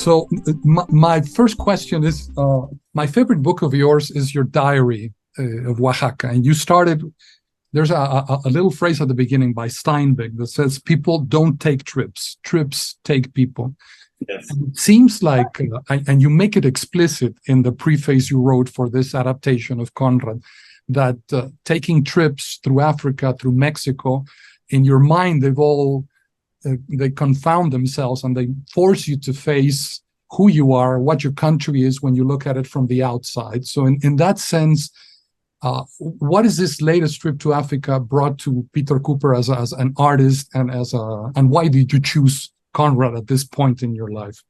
So my first question is, my favorite book of yours is your diary of Oaxaca. And you started, there's a little phrase at the beginning by Steinbeck that says, people don't take trips, trips take people. Yes. And it seems like, and you make it explicit in the preface you wrote for this adaptation of Conrad, that taking trips through Africa, through Mexico, in your mind, they confound themselves and they force you to face who you are, what your country is when you look at it from the outside. So in that sense, what is this latest trip to Africa brought to Peter Kuper as an artist and why did you choose Conrad at this point in your life?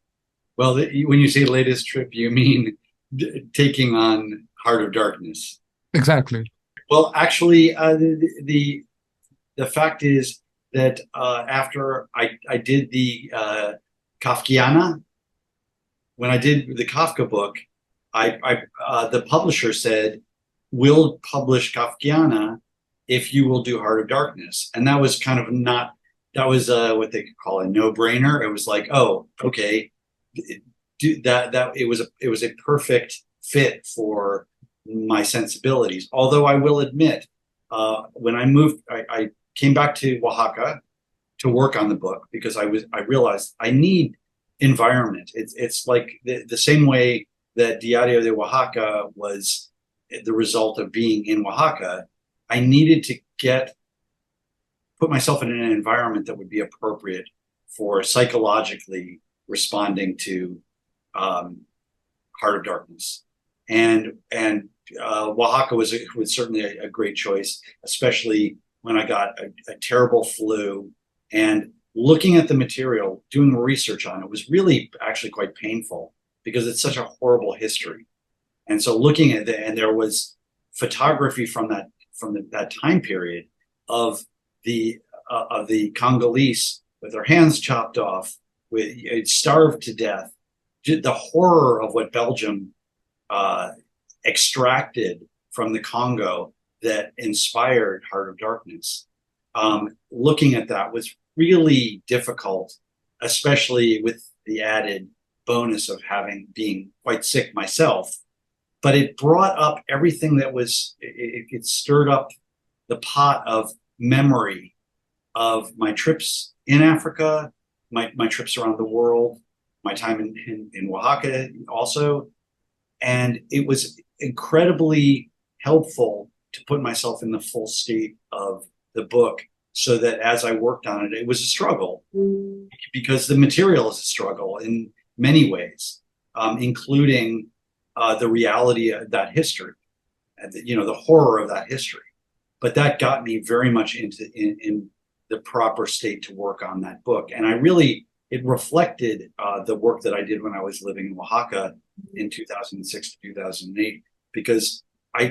Well, when you say latest trip, you mean taking on Heart of Darkness. Exactly. Well, actually, the fact is that after I did the Kafkiana, when I did the Kafka book, the publisher said, "We'll publish Kafkiana if you will do Heart of Darkness," and that was kind of not. That was what they could call a no-brainer. It was like, oh, okay, do that. That it was a perfect fit for my sensibilities. Although I will admit, when I moved, I came back to Oaxaca to work on the book because I realized I need environment. It's like the same way that Diario de Oaxaca was the result of being in Oaxaca. I needed to put myself in an environment that would be appropriate for psychologically responding to Heart of Darkness, and Oaxaca was certainly a great choice, especially when I got a terrible flu. And looking at the material, doing research on it was really actually quite painful because it's such a horrible history. And so looking at it, and there was photography from that time period of the Congolese with their hands chopped off, starved to death. The horror of what Belgium extracted from the Congo that inspired Heart of Darkness. Looking at that was really difficult, especially with the added bonus of being quite sick myself. But it brought up everything that it stirred up the pot of memory of my trips in Africa, my trips around the world, my time in Oaxaca also. And it was incredibly helpful to put myself in the full state of the book so that as I worked on it, it was a struggle because the material is a struggle in many ways, including the reality of that history, and the horror of that history. But that got me very much in the proper state to work on that book. And it reflected the work that I did when I was living in Oaxaca in 2006 to 2008, because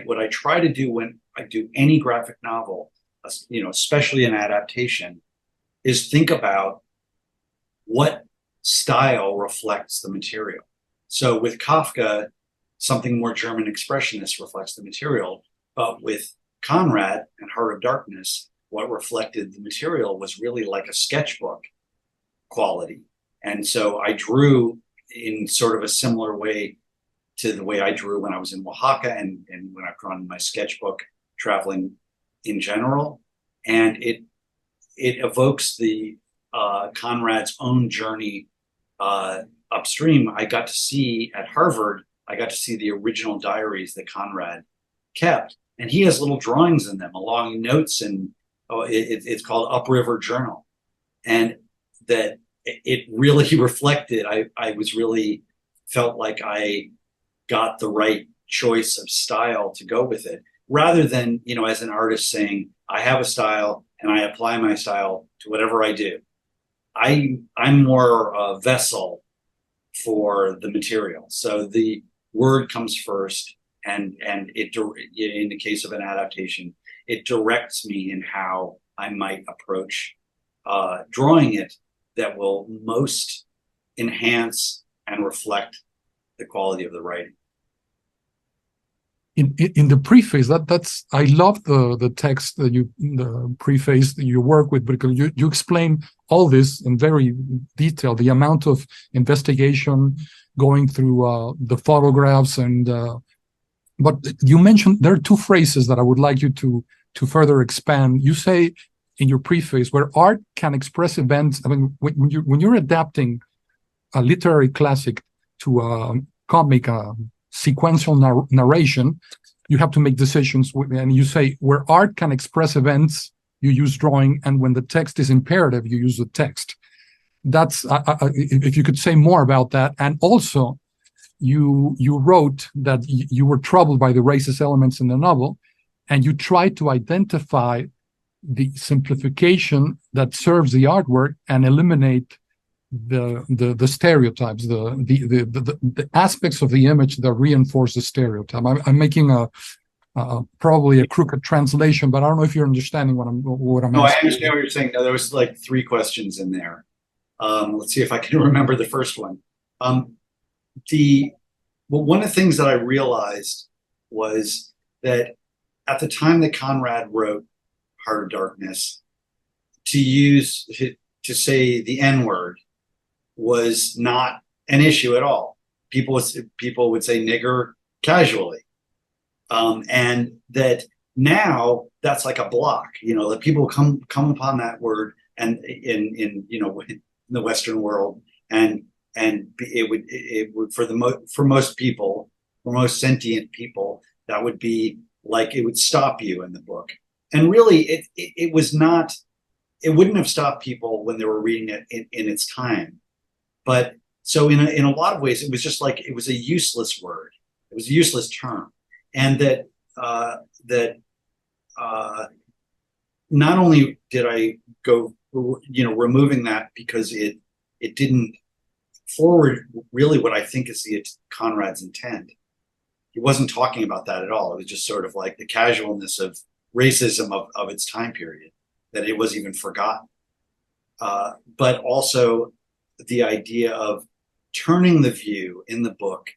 what I try to do when I do any graphic novel, especially an adaptation, is think about what style reflects the material. So with Kafka, something more German expressionist reflects the material, but with Conrad and Heart of Darkness, what reflected the material was really like a sketchbook quality. And so I drew in sort of a similar way to the way I drew when I was in Oaxaca and when I've drawn my sketchbook traveling in general. And it evokes the Conrad's own journey upstream. I got to see at Harvard, I got to see the original diaries that Conrad kept. And he has little drawings in them along notes, and it's called Upriver Journal. And that it really reflected, I was really felt like I got the right choice of style to go with it, rather than, as an artist saying, I have a style and I apply my style to whatever I do. I'm more a vessel for the material. So the word comes first, and it in the case of an adaptation, it directs me in how I might approach drawing it that will most enhance and reflect the quality of the writing. in the preface, that's I love the text that the preface that you work with, because you explain all this in very detail, the amount of investigation going through the photographs, and but you mentioned there are two phrases that I would like you to further expand. You say in your preface, where art can express events. I mean, when you're adapting a literary classic to a comic, sequential narration, you have to make decisions. And you say, where art can express events, you use drawing, and when the text is imperative, you use the text. That's if you could say more about that. And also, you wrote that you were troubled by the racist elements in the novel, and you tried to identify the simplification that serves the artwork and eliminate the stereotypes, the aspects of the image that reinforce the stereotype. I'm making probably a crooked translation, but I don't know if you're understanding what I'm No, I asking. understand what you're saying. No, there was like three questions in there. Let's see if I can remember the first one. One of the things that I realized was that at the time that Conrad wrote Heart of Darkness, to say the N-word was not an issue at all. People would say nigger casually, and that now that's like a block. That people come upon that word, and in the Western world, and it would for most people, for most sentient people, that would be like it would stop you in the book. And really, it was not. It wouldn't have stopped people when they were reading it in its time. But so in a lot of ways, it was just like it was a useless word. It was a useless term, and that not only did I go removing that because it didn't forward really what I think is Conrad's intent. He wasn't talking about that at all. It was just sort of like the casualness of racism of its time period, that it was even forgotten. But also the idea of turning the view in the book,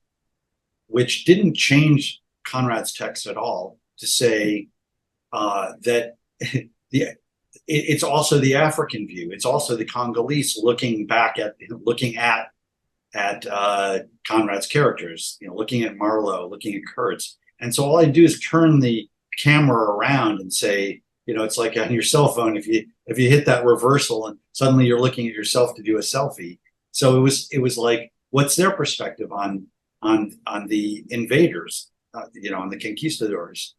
which didn't change Conrad's text at all, to say that it's also the African view. It's also the Congolese looking at Conrad's characters, looking at Marlowe, looking at Kurtz. And so all I do is turn the camera around and say, it's like on your cell phone, if you hit that reversal and suddenly you're looking at yourself to do a selfie. So it was like, what's their perspective on the invaders, on the conquistadors?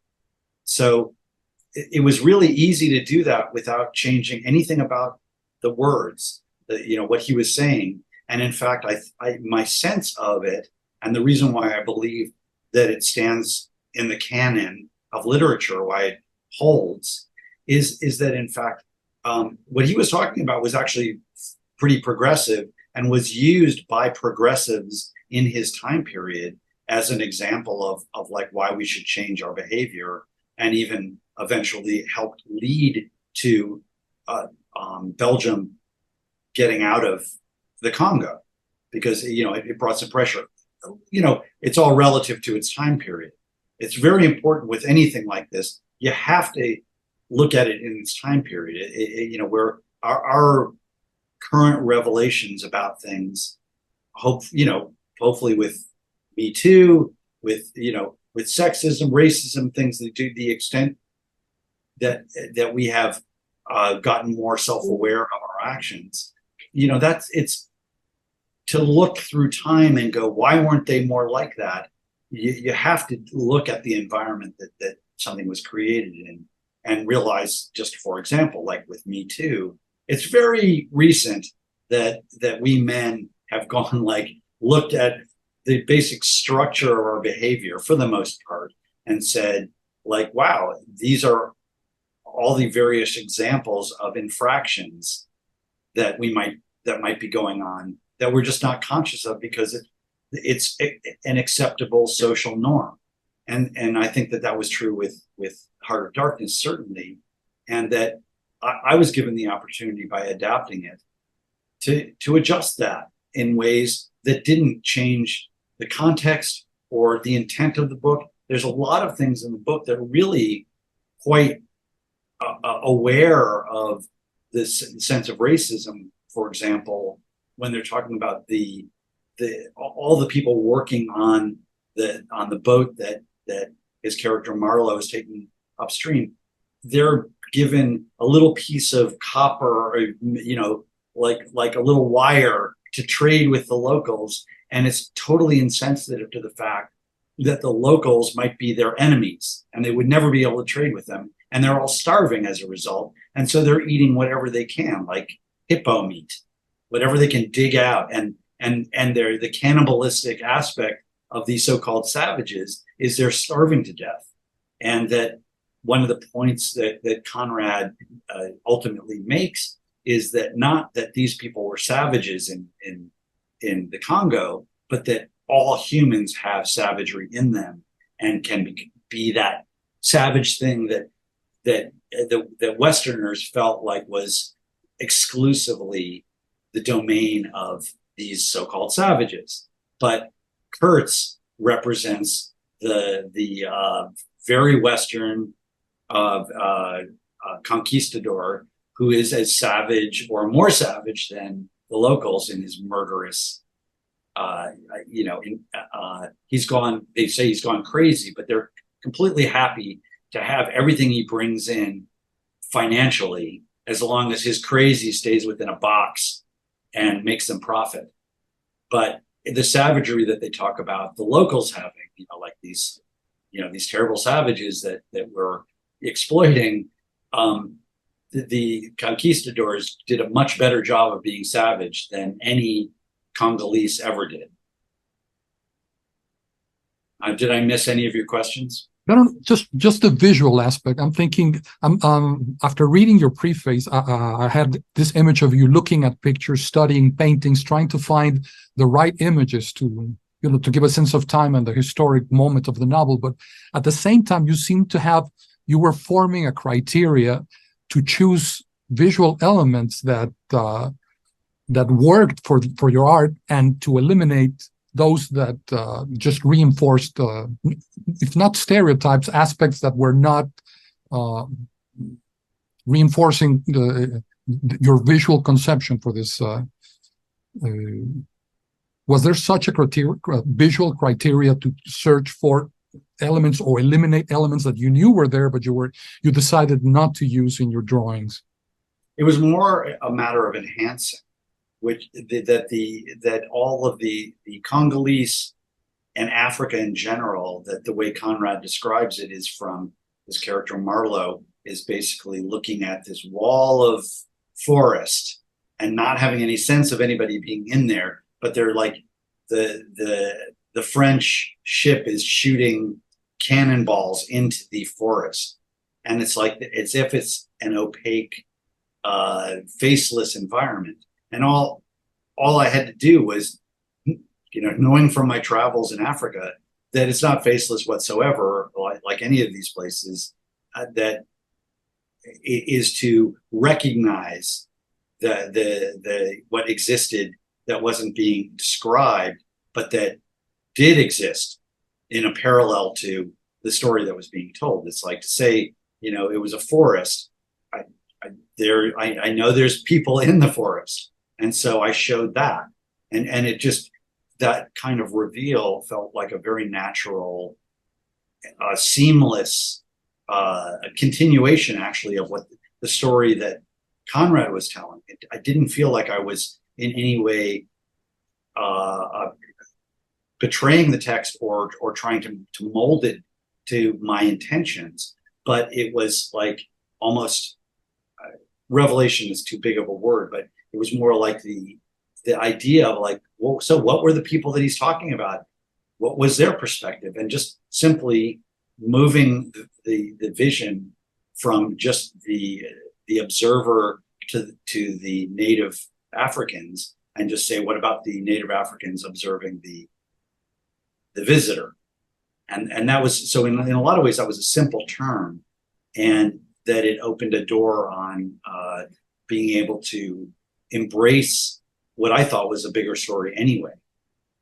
So it was really easy to do that without changing anything about the words, what he was saying. And in fact, my sense of it, and the reason why I believe that it stands in the canon of literature, why it holds, is that in fact, what he was talking about was actually pretty progressive and was used by progressives in his time period as an example of like why we should change our behavior, and even eventually helped lead to Belgium getting out of the Congo, because it brought some pressure. It's all relative to its time period. It's very important with anything like this. You have to look at it in its time period. Where our current revelations about things, hopefully with Me Too, with sexism, racism, things that to the extent that we have gotten more self-aware of our actions. It's to look through time and go, why weren't they more like that? You have to look at the environment that something was created in, and realize, just for example, like with Me Too, it's very recent that we men have gone looked at the basic structure of our behavior for the most part and said, wow, these are all the various examples of infractions that might be going on that we're just not conscious of because it's an acceptable social norm. And I think that was true with Heart of Darkness, certainly, and that I was given the opportunity by adapting it to adjust that in ways that didn't change the context or the intent of the book, there's a lot of things in the book that are really quite aware of this sense of racism. For example, when they're talking about all the people working on the boat that his character Marlowe is taking upstream, they're given a little piece of copper, or, like a little wire to trade with the locals, and it's totally insensitive to the fact that the locals might be their enemies and they would never be able to trade with them, and they're all starving as a result, and so they're eating whatever they can, like hippo meat, whatever they can dig out, and they're the cannibalistic aspect of these so-called savages is they're starving to death. And that one of the points that Conrad ultimately makes is that not that these people were savages in the Congo, but that all humans have savagery in them and can be that savage thing that Westerners felt like was exclusively the domain of these so-called savages. But Kurtz represents the very Western conquistador who is as savage or more savage than the locals in his murderous. They say he's gone crazy, but they're completely happy to have everything he brings in financially, as long as his crazy stays within a box and makes them profit. But the savagery that they talk about, the locals having, like these terrible savages that were exploiting, the conquistadors did a much better job of being savage than any Congolese ever did. Did I miss any of your questions? No, just the visual aspect. I'm thinking, after reading your preface, I had this image of you looking at pictures, studying paintings, trying to find the right images to give a sense of time and the historic moment of the novel. But at the same time, you were forming a criteria to choose visual elements that worked for your art, and to eliminate those that just reinforced, if not stereotypes, aspects that were not reinforcing your visual conception for this. Was there such a visual criteria to search for elements or eliminate elements that you knew were there, but you decided not to use in your drawings? It was more a matter of enhancing, that all of the Congolese and Africa in general, that the way Conrad describes it is from his character Marlowe is basically looking at this wall of forest and not having any sense of anybody being in there, but they're like the French ship is shooting cannonballs into the forest, and it's like as if it's an opaque, faceless environment. And all I had to do was, knowing from my travels in Africa that it's not faceless whatsoever, like any of these places, that it is to recognize the what existed that wasn't being described, but that did exist in a parallel to the story that was being told. It's like to say, it was a forest. I know there's people in the forest. And so I showed that, and it just, that kind of reveal felt like a very natural, seamless continuation, actually, of what the story that Conrad was telling. I didn't feel like I was in any way betraying the text or trying to mold it to my intentions, but it was like almost revelation is too big of a word, but it was more like the idea of like, well, so what were the people that he's talking about? What was their perspective? And just simply moving the vision from just the observer to the native Africans, and just say, what about the native Africans observing the visitor? And that was, so in a lot of ways, that was a simple term, and that it opened a door on being able to embrace what I thought was a bigger story anyway,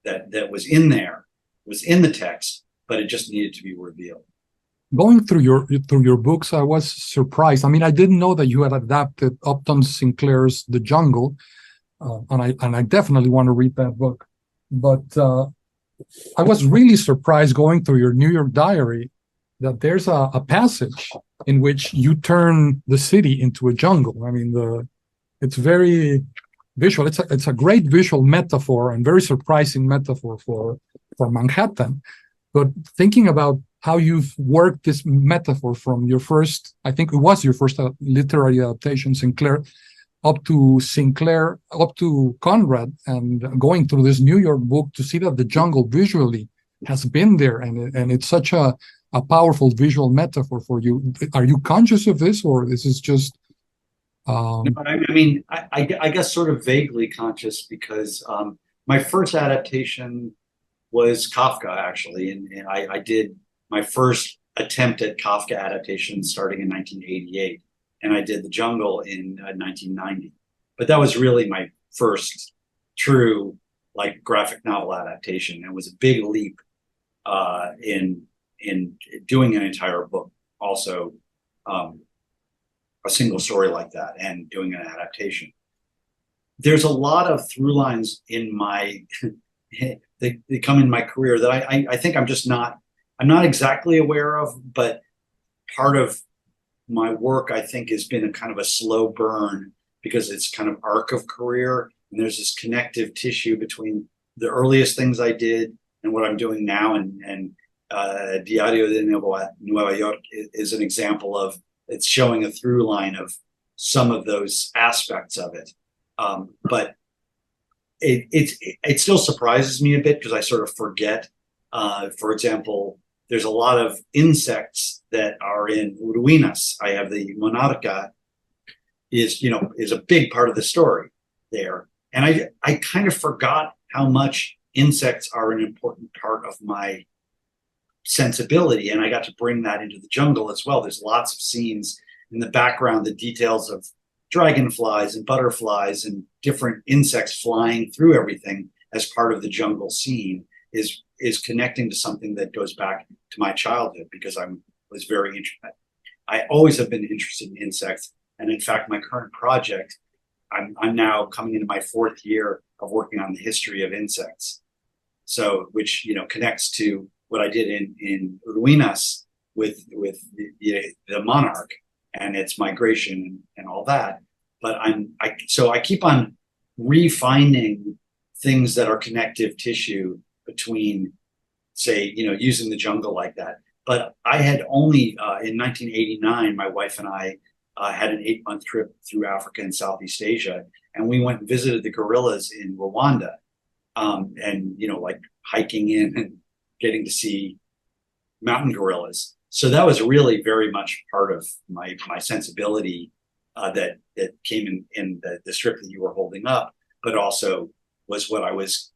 that was in there, was in the text, but it just needed to be revealed. Going through your books, I was surprised. I mean, I didn't know that you had adapted Upton Sinclair's The Jungle, and I definitely want to read that book. But I was really surprised going through your New York diary that there's a passage in which you turn the city into a jungle. I mean, it's very visual. It's a great visual metaphor and very surprising metaphor for Manhattan. But thinking about how you've worked this metaphor from your first, I think it was your first literary adaptation, Sinclair, up to Conrad, and going through this New York book to see that the jungle visually has been there, and it's such a powerful visual metaphor for you. Are you conscious of this, or this is just? No, I mean, I guess sort of vaguely conscious, because my first adaptation was Kafka, actually, and I did my first attempt at Kafka adaptation starting in 1988, and I did The Jungle in 1990. But that was really my first true graphic novel adaptation, and it was a big leap in doing an entire book, also a single story like that, and doing an adaptation. There's a lot of through lines in my they come in my career that I think I'm not exactly aware of, but part of my work, I think, has been a kind of a slow burn, because it's kind of arc of career, and there's this connective tissue between the earliest things I did and what I'm doing now. And Diario de Nueva York is an example of, it's showing a through line of some of those aspects of it. But it still surprises me a bit, because I sort of forget. For example, there's a lot of insects that are in Ruinas. I have the monarca is a big part of the story there. And I kind of forgot how much insects are an important part of my sensibility. And I got to bring that into The Jungle as well. There's lots of scenes in the background, the details of dragonflies and butterflies and different insects flying through everything as part of the jungle scene is connecting to something that goes back to my childhood, because I was very interested. I always have been interested in insects. And in fact, my current project, I'm now coming into my 4th year of working on the history of insects. So, which, connects to what I did in Ruinas with the monarch and its migration and all that. But I keep on refining things that are connective tissue between, say, using the jungle like that. But I had only, in 1989, my wife and I had an 8-month trip through Africa and Southeast Asia, and we went and visited the gorillas in Rwanda, and, hiking in and getting to see mountain gorillas. So that was really very much part of my sensibility that came in the strip that you were holding up, but also was what I was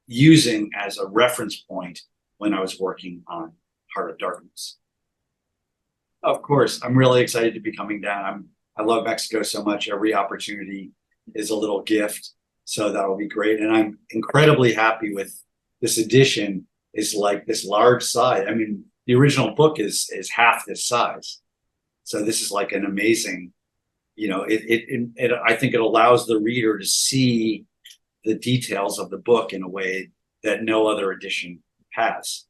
using as a reference point when I was working on Heart of Darkness. Of course, I'm really excited to be coming down. I love Mexico so much. Every opportunity is a little gift, so that'll be great. And I'm incredibly happy with this edition. Is like this large size. I mean, the original book is half this size, so this is like an amazing. I think it allows the reader to see the details of the book in a way that no other edition has.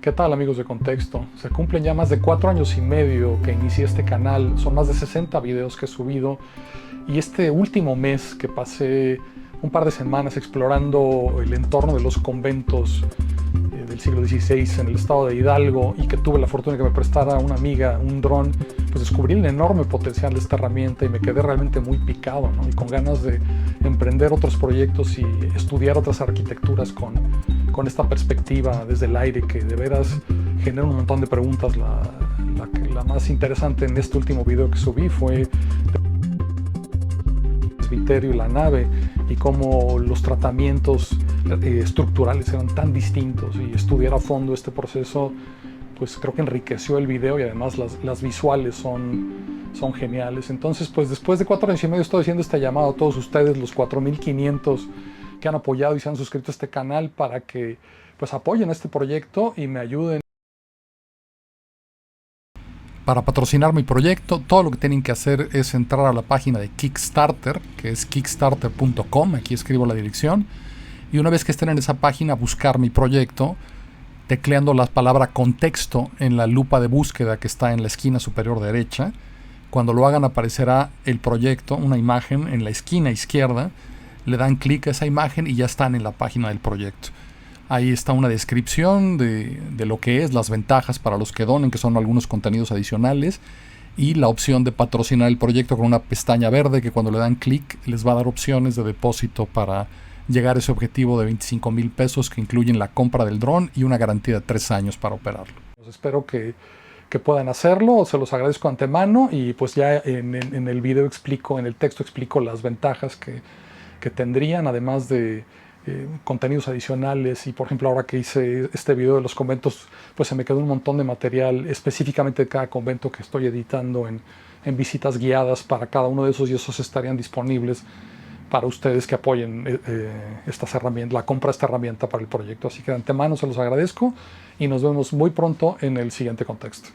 ¿Qué tal, amigos de Contexto? Se cumplen ya más de 4 años y medio que inicié este canal. Son más de 60 videos que he subido, y este último mes que pasé un par de semanas explorando el entorno de los conventos del siglo XVI en el estado de Hidalgo, y que tuve la fortuna de que me prestara una amiga un dron, pues descubrí el enorme potencial de esta herramienta y me quedé realmente muy picado, ¿no? Y con ganas de emprender otros proyectos y estudiar otras arquitecturas con esta perspectiva desde el aire, que de veras genera un montón de preguntas. La más interesante en este último video que subí fue el presbiterio y la nave, y cómo los tratamientos estructurales eran tan distintos, y estudiar a fondo este proceso pues creo que enriqueció el video, y además las visuales son son geniales. Entonces, pues después de 4 años y medio estoy haciendo este llamado a todos ustedes, los 4,500 que han apoyado y se han suscrito a este canal, para que pues apoyen este proyecto y me ayuden. Para patrocinar mi proyecto, todo lo que tienen que hacer es entrar a la página de Kickstarter, que es kickstarter.com, aquí escribo la dirección, y una vez que estén en esa página, buscar mi proyecto, tecleando la palabra contexto en la lupa de búsqueda que está en la esquina superior derecha. Cuando lo hagan aparecerá el proyecto, una imagen en la esquina izquierda, le dan clic a esa imagen y ya están en la página del proyecto. Ahí está una descripción de lo que es, las ventajas para los que donen, que son algunos contenidos adicionales, y la opción de patrocinar el proyecto con una pestaña verde que cuando le dan clic les va a dar opciones de depósito para llegar a ese objetivo de 25,000 pesos, que incluyen la compra del dron y una garantía de 3 años para operarlo. Pues espero que puedan hacerlo, se los agradezco antemano, y pues ya en el video explico, en el texto explico las ventajas que tendrían, además de contenidos adicionales. Y por ejemplo, ahora que hice este video de los conventos, pues se me quedó un montón de material específicamente de cada convento que estoy editando en visitas guiadas para cada uno de esos, y esos estarían disponibles para ustedes que apoyen estas herramientas, la compra de esta herramienta para el proyecto. Así que de antemano se los agradezco y nos vemos muy pronto en el siguiente contexto.